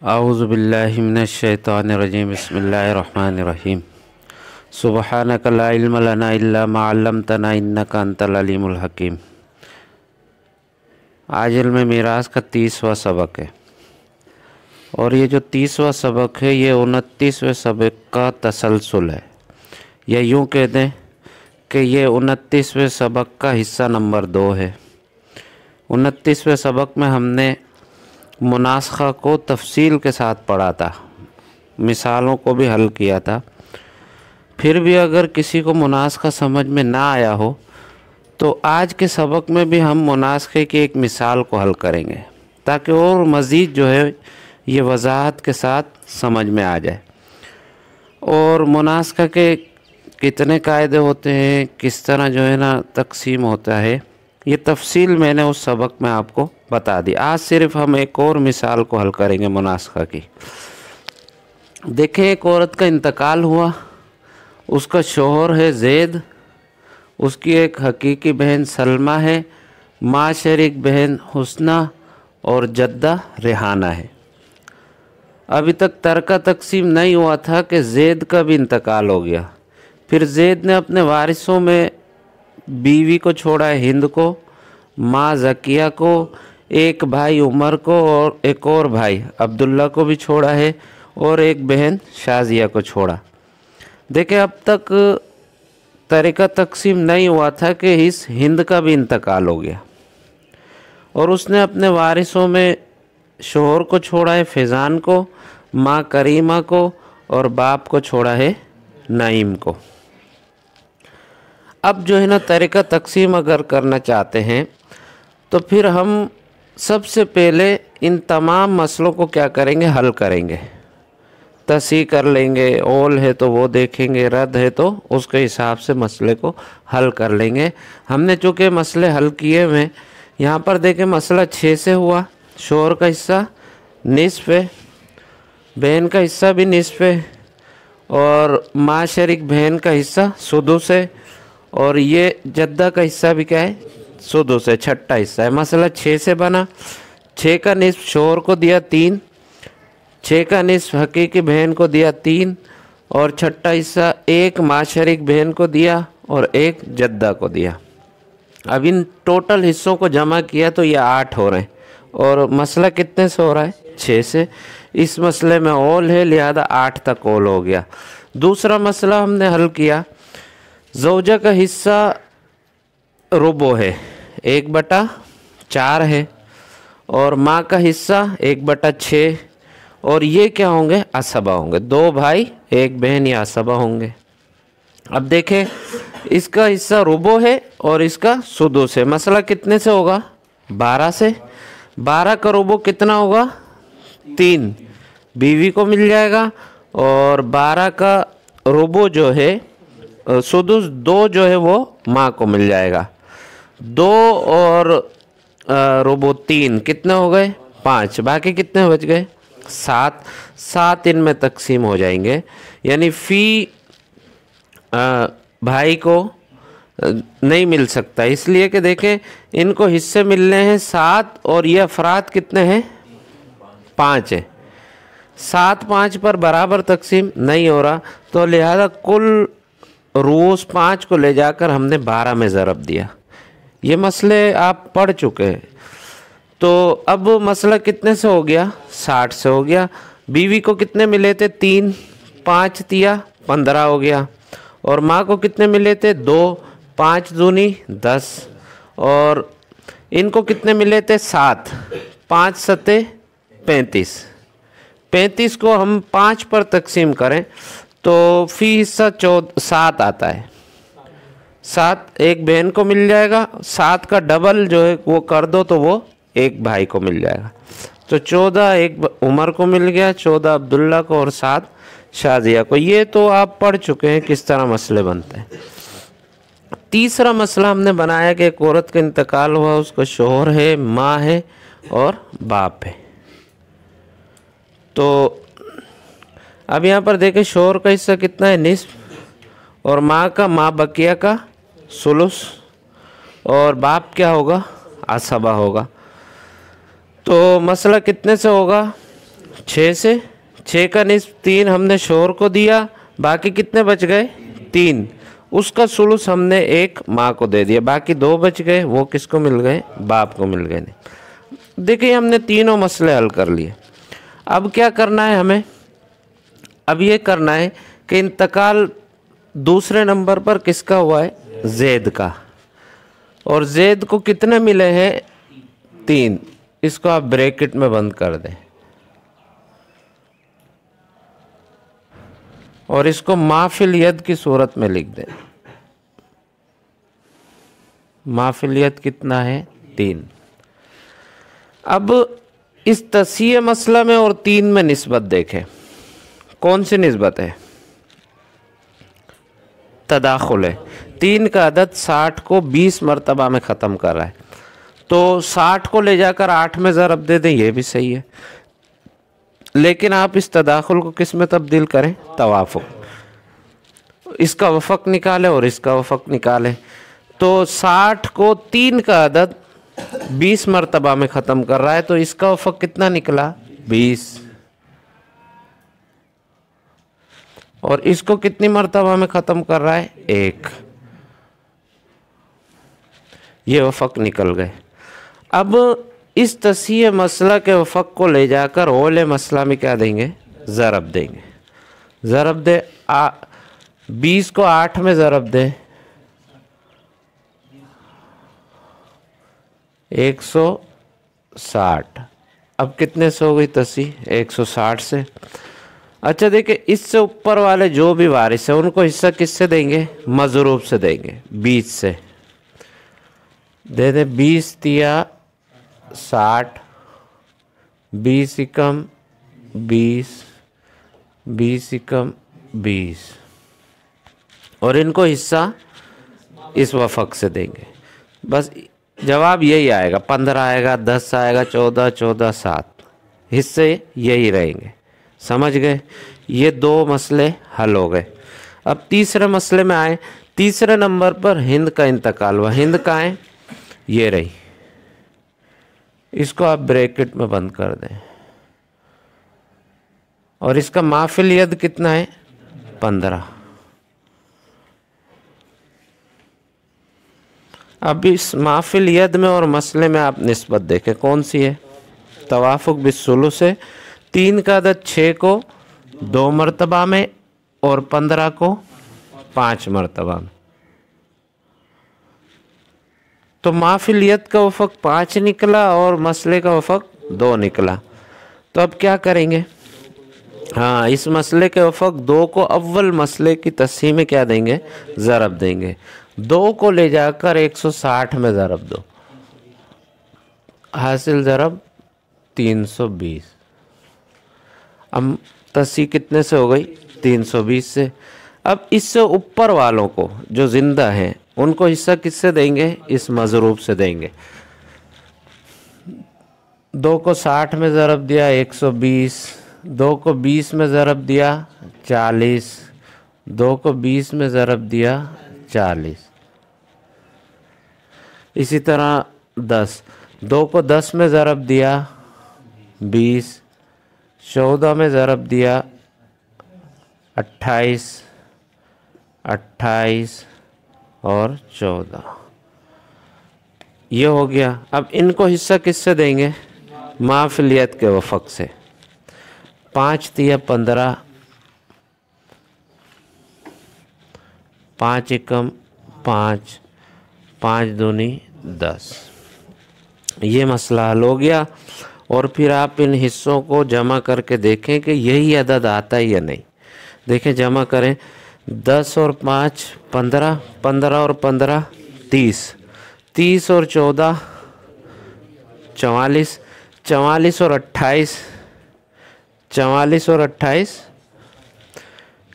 औज़ुबिल्लाहि मिनश्शैतानिर्रजीम बिस्मिल्लाहिर्रहमानिर्रहीम सुब्हानका ला इल्म लना इल्ला मा अल्लमतना इन्नका अंतल अलीमुल हकीम। आज इल्म मीरास का 30वां सबक है और ये जो 30वां सबक है ये 29वें सबक का तसलसल है, या यूँ कह दें कि ये 29वें सबक का हिस्सा नंबर 2 है। 29वें सबक में हमने मुनासखा को तफसील के साथ पढ़ा था, मिसालों को भी हल किया था। फिर भी अगर किसी को मुनासखा समझ में ना आया हो तो आज के सबक में भी हम मुनासखे की एक मिसाल को हल करेंगे ताकि और मज़ीद जो है ये वजाहत के साथ समझ में आ जाए। और मुनासखा के कितने कायदे होते हैं, किस तरह जो है ना तकसीम होता है, ये तफसील मैंने उस सबक में आपको बता दी। आज सिर्फ हम एक और मिसाल को हल करेंगे मुनासखा की। देखें, एक औरत का इंतकाल हुआ, उसका शोहर है ज़ैद, उसकी एक हकीकी बहन सलमा है, माँ शरीक बहन हुस्ना और जद्दा रेहाना है। अभी तक तरका तकसीम नहीं हुआ था कि ज़ैद का भी इंतकाल हो गया। फिर ज़ैद ने अपने वारिसों में बीवी को छोड़ा है हिंद को, माँ ज़किया को, एक भाई उमर को और एक और भाई अब्दुल्ला को भी छोड़ा है और एक बहन शाजिया को छोड़ा। देखें, अब तक तरीका तकसीम नहीं हुआ था कि इस हिंद का भी इंतकाल हो गया और उसने अपने वारिसों में शोहर को छोड़ा है फैज़ान को, माँ करीमा को और बाप को छोड़ा है नईम को। अब जो है ना तरीका तकसीम अगर करना चाहते हैं तो फिर हम सबसे पहले इन तमाम मसलों को क्या करेंगे, हल करेंगे। तसी कर लेंगे, ओल है तो वो देखेंगे, रद्द है तो उसके हिसाब से मसले को हल कर लेंगे। हमने चूँकि मसले हल किए हुए, यहाँ पर देखें मसला 6 से हुआ, शोहर का हिस्सा निस्फ़ है, बहन का हिस्सा भी निस्फ़ है और माँ शरीक बहन का हिस्सा सुदुस है और ये जद्दा का हिस्सा भी क्या है, सुदुस है, छठा हिस्सा है। मसला 6 से बना। 6 का निस्फ़ शोहर को दिया 3, 6 का निस्फ़ हकीकी बहन को दिया 3 और छठा हिस्सा एक माँ शरीक बहन को दिया और एक जद्दा को दिया। अब इन टोटल हिस्सों को जमा किया तो ये 8 हो रहे हैं और मसला कितने से हो रहा है, 6 से। इस मसले में ओल है लिहाजा 8 तक ओल हो गया। दूसरा मसला हमने हल किया, ज़ौजा का हिस्सा रुबो है, 1/4 है और माँ का हिस्सा 1/6 और ये क्या होंगे, असबा होंगे। 2 भाई 1 बहन, ये असबा होंगे। अब देखें, इसका हिस्सा रुबो है और इसका सुदुस है। मसला कितने से होगा, 12 से। 12 का रुबो कितना होगा, 3 बीवी को मिल जाएगा और 12 का रुबो जो है सुदुस 2 जो है वो माँ को मिल जाएगा। 2 और रुबो 3 कितने हो गए, 5। बाकी कितने बच गए, 7। 7 इनमें तकसीम हो जाएंगे, यानी फ़ी भाई को नहीं मिल सकता, इसलिए कि देखें इनको हिस्से मिलने हैं 7 और ये अफराद कितने हैं, 5 है। 7 5 पर बराबर तकसीम नहीं हो रहा तो लिहाजा कुल रूस 5 को ले जाकर हमने 12 में ज़रब दिया। ये मसले आप पढ़ चुके हैं। तो अब मसला कितने से हो गया, 60 से हो गया। बीवी को कितने मिले थे, 3, 5 दिया 15 हो गया और माँ को कितने मिले थे, 2, 5 दूनी 10 और इनको कितने मिले थे, 7, 5 सते 35। 35 को हम 5 पर तकसीम करें तो फ़ी हिस्सा 7 आता है। 7 एक बहन को मिल जाएगा, 7 का डबल जो है वो कर दो तो वो एक भाई को मिल जाएगा। तो 14 एक उमर को मिल गया, 14 अब्दुल्ला को और 7 शाजिया को। ये तो आप पढ़ चुके हैं किस तरह मसले बनते हैं। तीसरा मसला हमने बनाया कि एक औरत का इंतकाल हुआ, उसका शोहर है, माँ है और बाप है। तो अब यहाँ पर देखें शोहर का हिस्सा कितना है, निस्फ़ और माँ का, माँ बकिया का सुलुस और बाप क्या होगा, असबा होगा। तो मसला कितने से होगा, 6 से 6 का निस्ब 3 हमने शोहर को दिया, बाकी कितने बच गए 3, उसका सुलुस हमने एक माँ को दे दिया, बाकी 2 बच गए, वो किसको मिल गए, बाप को मिल गए। देखिए हमने तीनों मसले हल कर लिए। अब क्या करना है हमें, अब ये करना है कि इंतकाल दूसरे नंबर पर किसका हुआ है, ज़ैद का, और ज़ैद को कितने मिले हैं 3, इसको आप ब्रैकेट में बंद कर दें और इसको माफिल यद की सूरत में लिख दें। माफिल यद कितना है 3। अब इस तसीह मसला में और 3 में निस्बत देखें, कौन सी निस्बत है, तदाखुल है। 3 का अदद 60 को 20 मरतबा में ख़त्म कर रहा है, तो 60 को ले जाकर 8 में ज़रब दे दें, ये भी सही है, लेकिन आप इस तदाखुल को किस में तब्दील करें, तवाफुक, इसका वफ़क निकालें और इसका वफ़क निकालें। तो 60 को 3 का अदद 20 मरतबा में ख़त्म कर रहा है, तो इसका वफ़क कितना निकला 20, और इसको कितनी मरतबा में ख़त्म कर रहा है 1, ये वफ़क निकल गए। अब इस तसीह मसला के वफ़क को ले जाकर ओले मसला में क्या देंगे, ज़रब देंगे। ज़रब दे 20 को 8 में ज़रब दे 160, अब कितने से हो गई तसीह 160 से। अच्छा देखिए, इससे ऊपर वाले जो भी वारिस है उनको हिस्सा किससे देंगे, मज़रूब से देंगे, 20 से दे दे, 20 तिया 60, 20 एकम 20, 20 एकम 20, और इनको हिस्सा इस वफ़क से देंगे। बस जवाब यही आएगा, 15 आएगा, 10 आएगा, 14, 14, 7, हिस्से यही रहेंगे। समझ गए, ये 2 मसले हल हो गए। अब तीसरे मसले में आए। तीसरे नंबर पर हिंद का इंतकाल हुआ। हिंद कहाँ है, ये रही, इसको आप ब्रैकेट में बंद कर दें, और इसका माफिल यद कितना है 15। अब इस माफिल यद में और मसले में आप निस्बत देखें, कौन सी है, तवाफुक बिस्सुलुस से 3 का अदद 6 को 2 मरतबा में और 15 को 5 मरतबा में, तो माफिल यद का वफ़क 5 निकला और मसले का वफ़क 2 निकला। तो अब क्या करेंगे, हाँ, इस मसले के वफ़क 2 को अव्वल मसले की तस्हीह में क्या देंगे, ज़रब देंगे। 2 को ले जाकर 160 में ज़रब दो, हासिल ज़रब 320। अब तस्हीह कितने से हो गई, 320 से। अब इससे ऊपर वालों को जो ज़िंदा हैं उनको हिस्सा किससे देंगे, इस मज़रूब से देंगे। 2 को 60 में ज़रब दिया 120, 2 को 20 में ज़रब दिया 40, 2 को 20 में ज़रब दिया 40, इसी तरह 10, 2 को 10 में ज़रब दिया 20, 14 में ज़रब दिया 28, 28 और 14, ये हो गया। अब इनको हिस्सा किससे देंगे, माफिलियत के वफ़क से। 5 तिया 15, 5 एकम 5, 5 दूनी 10, ये मसला हल हो गया। और फिर आप इन हिस्सों को जमा करके देखें कि यही अदद आता है या नहीं। देखें, जमा करें, 10 और 5 15, 15 और 15 30, 30 और 14 44, 44 और 28, 44 और 28,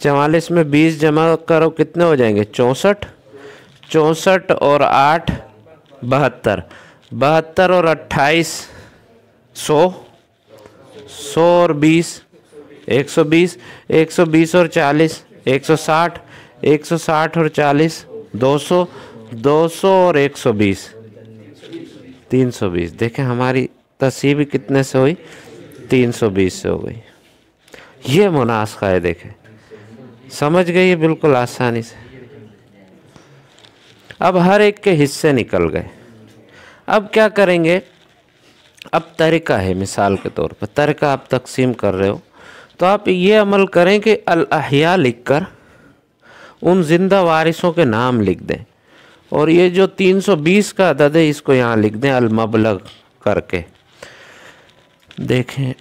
44 में 20 जमा करो, कितने हो जाएंगे 64, 64 और 8 72, 72 और 28 100, 100 और 20 120, 120 और 40 160, 160 और 40 200, 200 और 120 320। देखें हमारी तस्हीह भी कितने से हुई, 320 से हो गई। ये मुनासखा है, देखें, समझ गई है बिल्कुल आसानी से। अब हर एक के हिस्से निकल गए। अब क्या करेंगे, अब तरीका है, मिसाल के तौर पर तरीका आप तकसीम कर रहे हो तो आप ये अमल करें कि अल अहया लिखकर उन जिंदा वारिसों के नाम लिख दें, और ये जो 320 का अदद है इसको यहाँ लिख दें अल मबलग करके। देखें,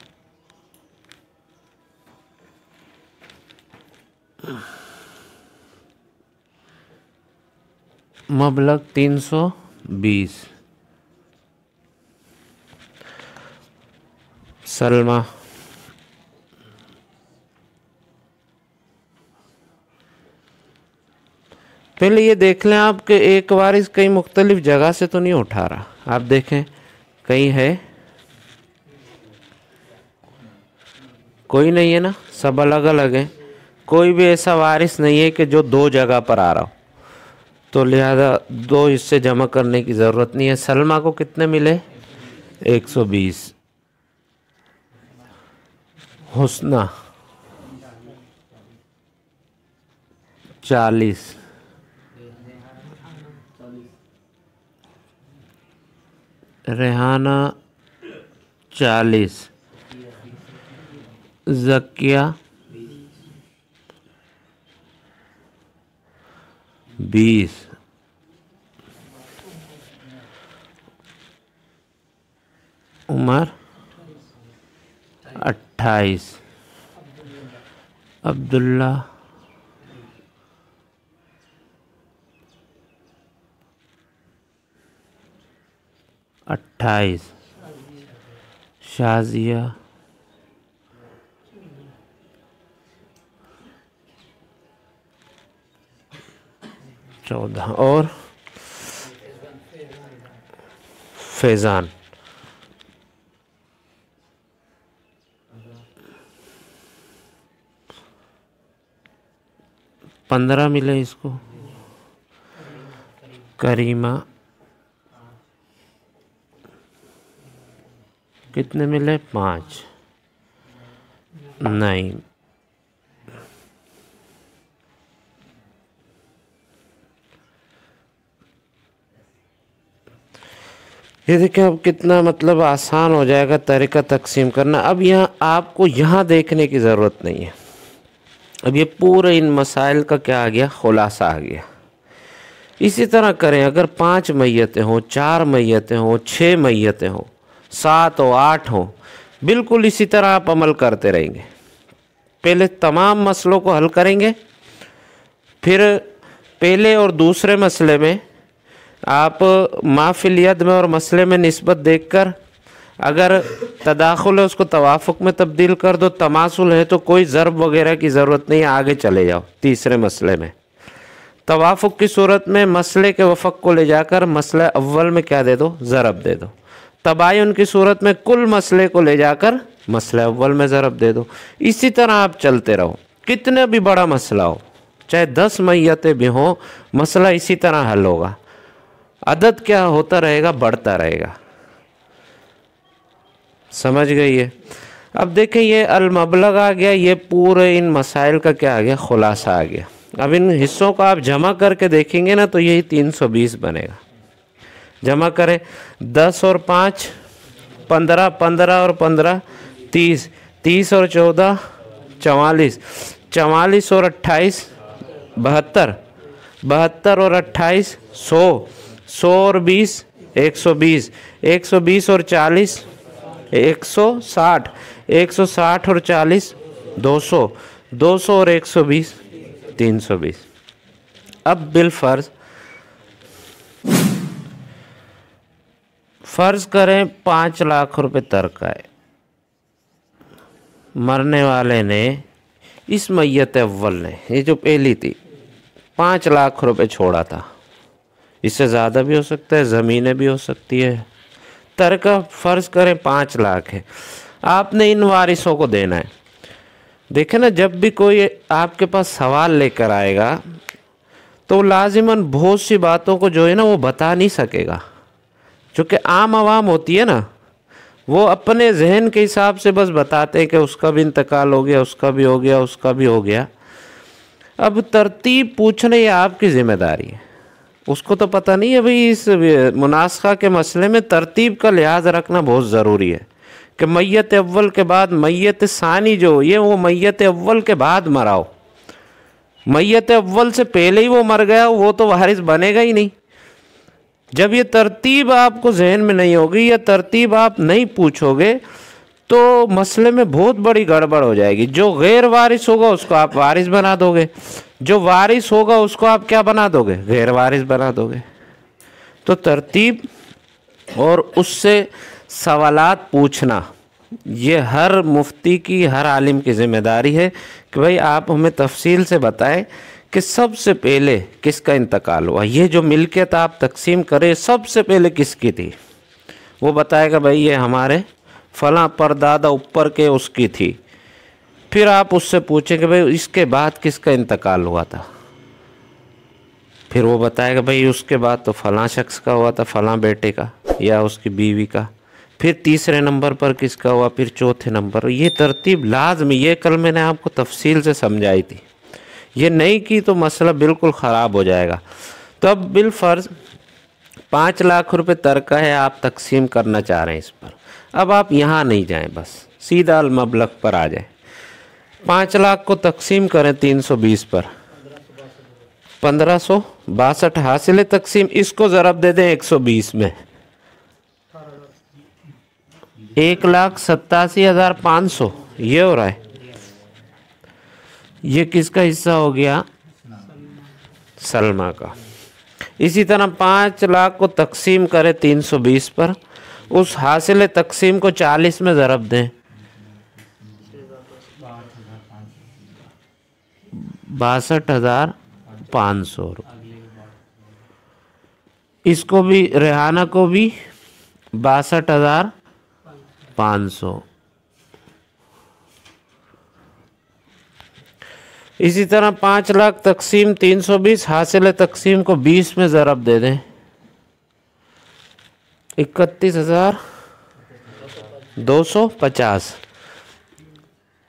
मबलग 320, सलमा, पहले ये देख लें आप कि एक वारिस कई मुख्तलिफ जगह से तो नहीं उठा रहा। आप देखें कहीं है, कोई नहीं है ना, सब अलग अलग हैं। कोई भी ऐसा वारिस नहीं है कि जो दो जगह पर आ रहा हो, तो लिहाजा दो हिस्से जमा करने की ज़रूरत नहीं है। सलमा को कितने मिले, 120, हुस्ना 40, रेहाना 40, ज़किया 20, उमर 28, अब्दुल्ला 28, शाजिया 14 और फैज़ान 15 मिले इसको। करीमा कितने मिले, 5, नहीं, ये देखिए अब कितना मतलब आसान हो जाएगा तरीका तकसीम करना। अब यहाँ आपको यहाँ देखने की ज़रूरत नहीं है। अब ये पूरे इन मसाइल का क्या आ गया, खुलासा आ गया। इसी तरह करें, अगर 5 मैयतें हों, 4 मैयतें हों, 6 मैयतें हों, 7 हो, 8 हो, बिल्कुल इसी तरह आप अमल करते रहेंगे। पहले तमाम मसलों को हल करेंगे, फिर पहले और दूसरे मसले में आप माफिल यद में और मसले में निस्बत देखकर अगर तदाखुल है उसको तवाफुक में तब्दील कर दो, तमासुल है तो कोई ज़रब वगैरह की ज़रूरत नहीं है, आगे चले जाओ। तीसरे मसले में तवाफुक की सूरत में मसले के वफ़क़ को ले जाकर मसला अव्वल में क्या दे दो, ज़रब दे दो। तबायुन की सूरत में कुल मसले को ले जाकर मसला अव्वल में ज़रब दे दो। इसी तरह आप चलते रहो, कितने भी बड़ा मसला हो, चाहे 10 मैयतें भी हों, मसला इसी तरह हल होगा। अदद क्या होता रहेगा, बढ़ता रहेगा। समझ गई है। अब देखें ये अल मबलग आ गया, ये पूरे इन मसाइल का क्या आ गया, खुलासा आ गया। अब इन हिस्सों को आप जमा करके देखेंगे ना तो यही 320 बनेगा। जमा करें, 10 और 5 15, 15 और 15 30, 30 और 14 44, 44 और 28 72, 72 और 28 100, 100 और 20 120, 120 और 40 160, 160 और 40 200, 200 और 120 320। अब बिल फ़र्ज़ करें 5 लाख रुपए तर्क आए, मरने वाले ने, इस मैयत अव्वल ने, ये जो पहली थी, 5 लाख रुपए छोड़ा था। इससे ज़्यादा भी हो सकता है, ज़मीनें भी हो सकती है। तर्का फ़र्ज़ करें 5 लाख है, आपने इन वारिसों को देना है। देखें ना, जब भी कोई आपके पास सवाल लेकर आएगा तो लाजिमन बहुत सी बातों को जो है ना वो बता नहीं सकेगा, जो कि आम आवाम होती है ना, वो अपने जहन के हिसाब से बस बताते हैं कि उसका भी इंतकाल हो गया, उसका भी हो गया, उसका भी हो गया। अब तरतीब पूछना ये आपकी ज़िम्मेदारी है। उसको तो पता नहीं है भाई इस मुनासखा के मसले में तरतीब का लिहाज रखना बहुत ज़रूरी है कि मैयत अव्वल के बाद मैयत सानी जो ये वो मैयत अव्वल के बाद मराओ। मैयत अव्वल से पहले ही वो मर गया वो तो वारिस बनेगा ही नहीं। जब ये तरतीब आपको जहन में नहीं होगी या तरतीब आप नहीं पूछोगे तो मसले में बहुत बड़ी गड़बड़ हो जाएगी। जो गैर वारिस होगा उसको आप वारिस बना दोगे, जो वारिस होगा उसको आप क्या बना दोगे, गैर वारिस बना दोगे। तो तरतीब और उससे सवालात पूछना ये हर मुफ्ती की, हर आलिम की ज़िम्मेदारी है कि भाई आप हमें तफसील से बताएं कि सबसे पहले किसका इंतकाल हुआ। ये जो मिल्कियत आप तकसीम करें सबसे पहले किसकी थी, वो बताएगा भाई ये हमारे फलां परदादा ऊपर के उसकी थी। फिर आप उससे पूछें कि भाई इसके बाद किसका इंतकाल हुआ था, फिर वो बताएगा भाई उसके बाद तो फलां शख्स का हुआ था, फलां बेटे का या उसकी बीवी का। फिर तीसरे नंबर पर किसका हुआ, फिर चौथे नंबर। ये तरतीब लाजमी, ये कल मैंने आपको तफसील से समझाई थी। ये नहीं की तो मसला बिल्कुल ख़राब हो जाएगा। तो अब बिलफ़र्ज़ 5 लाख रुपए तरका है, आप तकसीम करना चाह रहे हैं इस पर। अब आप यहाँ नहीं जाएं, बस सीधा अल मबलग पर आ जाएं। 5 लाख को तकसीम करें 320 पर, 1562 हासिल तकसीम। इसको ज़रब दे दें 120 में, 1,87,500 ये हो रहा है। ये किसका हिस्सा हो गया, सलमा का। इसी तरह 5 लाख को तकसीम करें 320 पर, उस हासिल तकसीम को 40 में ज़रब दें, 62,500 रुपये। इसको भी, रेहाना को भी 62,500। इसी तरह 5 लाख तकसीम 320 हासिल तकसीम को 20 में ज़रब दे दें, 31,250,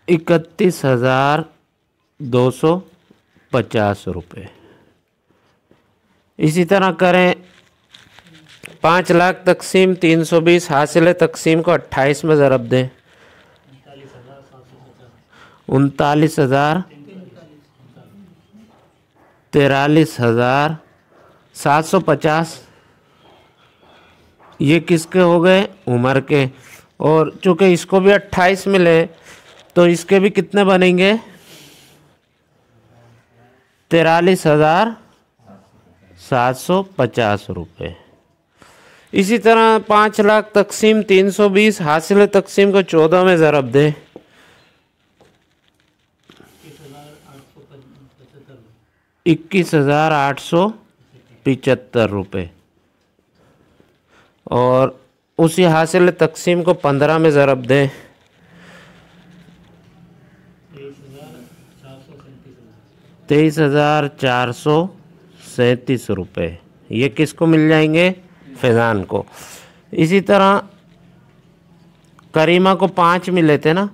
31,250 रुपये। इसी तरह करें 5 लाख तकसीम 320 हासिल तकसीम को 28 में ज़रब दें, 43,750। ये किसके हो गए, उमर के। और चूँकि इसको भी 28 मिले तो इसके भी कितने बनेंगे, 43,750 रुपये। इसी तरह 5 लाख तकसीम 320 हासिल तकसीम को 14 में ज़रब दे, 21,875 रुपये। और उसी हासिल तकसीम को 15 में ज़रब दें, 23,437 रुपये। ये किसको मिल जाएंगे, फैज़ान को। इसी तरह करीमा को 5 मिले थे ना,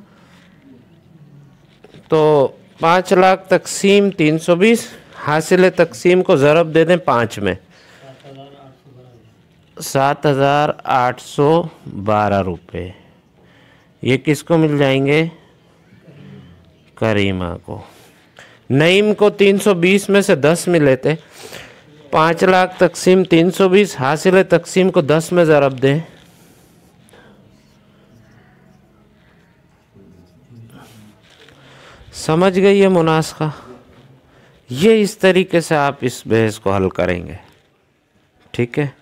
तो 5 लाख तकसीम 320 हासिल तकसीम को ज़रब दे दें 5 में, 7,812 रुपये। ये किसको मिल जाएंगे, करीमा को। नईम को 320 में से 10 मिले थे, 5 लाख तकसीम 320 हासिल तकसीम को 10 में ज़रब दें, समझ गई ये मुनासखा। ये इस तरीके से आप इस बहस को हल करेंगे, ठीक है।